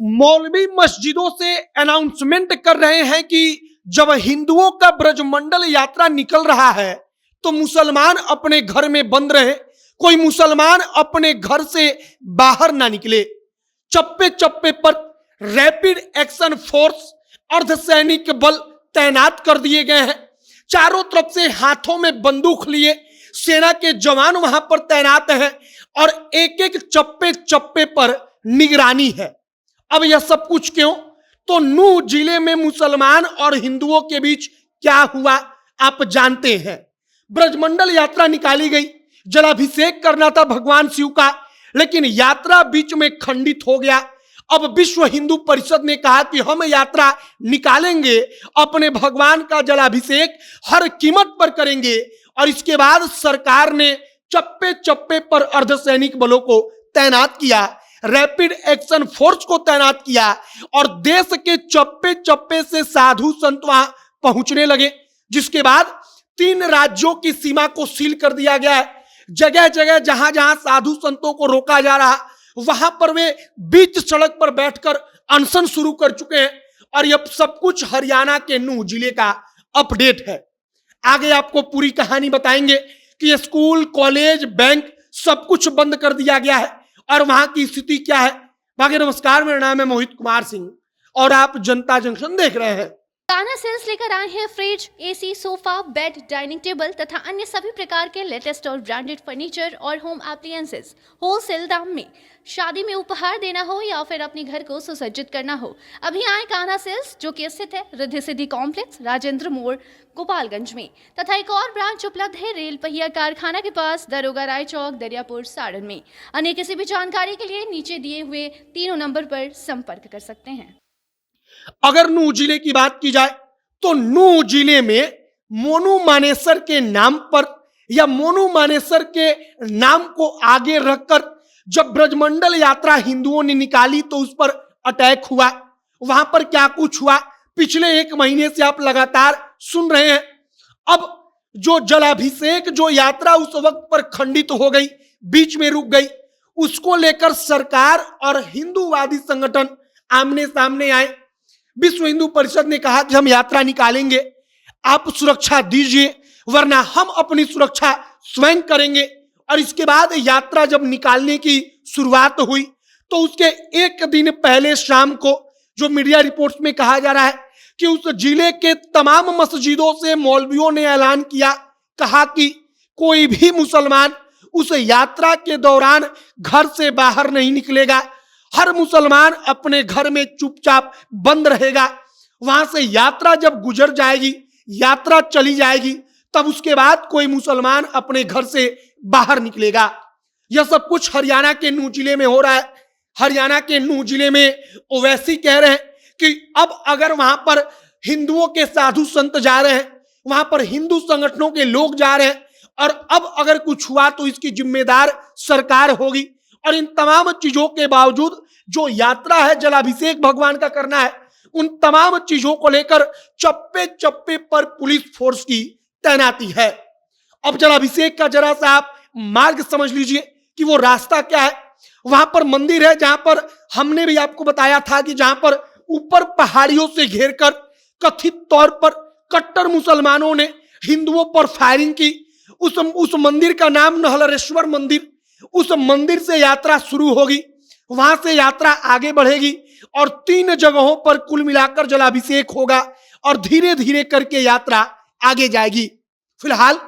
मौलवी मस्जिदों से अनाउंसमेंट कर रहे हैं कि जब हिंदुओं का ब्रजमंडल यात्रा निकल रहा है तो मुसलमान अपने घर में बंद रहे, कोई मुसलमान अपने घर से बाहर ना निकले। चप्पे चप्पे पर रैपिड एक्शन फोर्स अर्धसैनिक बल तैनात कर दिए गए हैं। चारों तरफ से हाथों में बंदूक लिए सेना के जवान वहां पर तैनात हैं और एक एक चप्पे चप्पे पर निगरानी है। अब यह सब कुछ क्यों? तो नूह जिले में मुसलमान और हिंदुओं के बीच क्या हुआ आप जानते हैं। ब्रजमंडल यात्रा निकाली गई, जलाभिषेक करना था भगवान शिव का, लेकिन यात्रा बीच में खंडित हो गया। अब विश्व हिंदू परिषद ने कहा कि हम यात्रा निकालेंगे, अपने भगवान का जलाभिषेक हर कीमत पर करेंगे। और इसके बाद सरकार ने चप्पे चप्पे पर अर्धसैनिक बलों को तैनात किया, रैपिड एक्शन फोर्स को तैनात किया और देश के चप्पे चप्पे से साधु संत वहां पहुंचने लगे। जिसके बाद 3 राज्यों की सीमा को सील कर दिया गया है। जगह जगह जहां जहां साधु संतों को रोका जा रहा, वहां पर वे बीच सड़क पर बैठकर अनशन शुरू कर चुके हैं। और यह सब कुछ हरियाणा के नूह जिले का अपडेट है। आगे आपको पूरी कहानी बताएंगे कि स्कूल, कॉलेज, बैंक सब कुछ बंद कर दिया गया है और वहां की स्थिति क्या है। बाकी नमस्कार, मेरा नाम है मोहित कुमार सिंह और आप जनता जंक्शन देख रहे हैं। कान्हा सेल्स लेकर आए हैं fridge, AC, sofa, bed, dining table तथा अन्य सभी प्रकार के लेटेस्ट और ब्रांडेड फर्नीचर और होम एप्लियंसेस होलसेल दाम में। शादी में उपहार देना हो या फिर अपने घर को सुसज्जित करना हो, अभी आए कान्हा सेल्स, जो कि स्थित है रिद्धि सिद्धि कॉम्प्लेक्स, राजेंद्र मोड़, गोपालगंज में। तथा एक और ब्रांच उपलब्ध है रेल पहिया कारखाना के पास, दरोगा राय चौक, दरियापुर, सारण में। अन्य किसी भी जानकारी के लिए नीचे दिए हुए 3 नंबर पर संपर्क कर सकते हैं। अगर नूह जिले की बात की जाए तो नूह जिले में मोनू मानेसर के नाम पर या मोनू मानेसर के नाम को आगे रखकर जब ब्रजमंडल यात्रा हिंदुओं ने निकाली तो उस पर अटैक हुआ। वहां पर क्या कुछ हुआ पिछले 1 महीने से आप लगातार सुन रहे हैं। अब जो जलाभिषेक, जो यात्रा उस वक्त पर खंडित हो गई, बीच में रुक गई, उसको लेकर सरकार और हिंदूवादी संगठन आमने सामने आए। विश्व हिंदू परिषद ने कहा कि हम यात्रा निकालेंगे, आप सुरक्षा दीजिए वरना हम अपनी सुरक्षा स्वयं करेंगे। और इसके बाद यात्रा जब निकालने की शुरुआत हुई तो उसके 1 दिन पहले शाम को जो मीडिया रिपोर्ट्स में कहा जा रहा है कि उस जिले के तमाम मस्जिदों से मौलवियों ने ऐलान किया, कहा कि कोई भी मुसलमान उस यात्रा के दौरान घर से बाहर नहीं निकलेगा, हर मुसलमान अपने घर में चुपचाप बंद रहेगा। वहां से यात्रा जब गुजर जाएगी, यात्रा चली जाएगी, तब उसके बाद कोई मुसलमान अपने घर से बाहर निकलेगा। यह सब कुछ हरियाणा के नूह जिले में हो रहा है। हरियाणा के नूह जिले में ओवैसी कह रहे हैं कि अब अगर वहां पर हिंदुओं के साधु संत जा रहे हैं, वहां पर हिंदू संगठनों के लोग जा रहे हैं और अब अगर कुछ हुआ तो इसकी जिम्मेदार सरकार होगी। और इन तमाम चीजों के बावजूद जो यात्रा है जलाभिषेक भगवान का करना है, उन तमाम चीजों को लेकर चप्पे चप्पे पर पुलिस फोर्स की तैनाती है। अब जलाभिषेक का जरा सा आप मार्ग समझ लीजिए कि वो रास्ता क्या है। वहां पर मंदिर है जहां पर हमने भी आपको बताया था कि जहां पर ऊपर पहाड़ियों से घेरकर कथित तौर पर कट्टर मुसलमानों ने हिंदुओं पर फायरिंग की। उस मंदिर का नाम नहलरेश्वर मंदिर। उस मंदिर से यात्रा शुरू होगी, वहां से यात्रा आगे बढ़ेगी और 3 जगहों पर कुल मिलाकर जलाभिषेक होगा और धीरे धीरे करके यात्रा आगे जाएगी। फिलहाल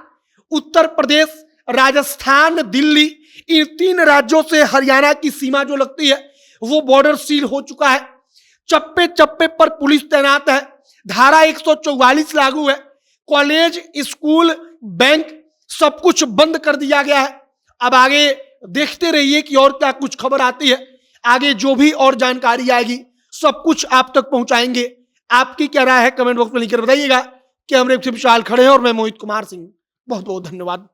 उत्तर प्रदेश, राजस्थान, दिल्ली, इन 3 राज्यों से हरियाणा की सीमा जो लगती है वो बॉर्डर सील हो चुका है। चप्पे चप्पे पर पुलिस तैनात है। धारा 144 लागू है। कॉलेज, स्कूल, बैंक सब कुछ बंद कर दिया गया है। अब आगे देखते रहिए कि और क्या कुछ खबर आती है। आगे जो भी और जानकारी आएगी सब कुछ आप तक पहुंचाएंगे। आपकी क्या राय है कमेंट बॉक्स में लिखकर बताइएगा। कैमरे से विशाल खड़े हैं और मैं मोहित कुमार सिंह। बहुत बहुत धन्यवाद।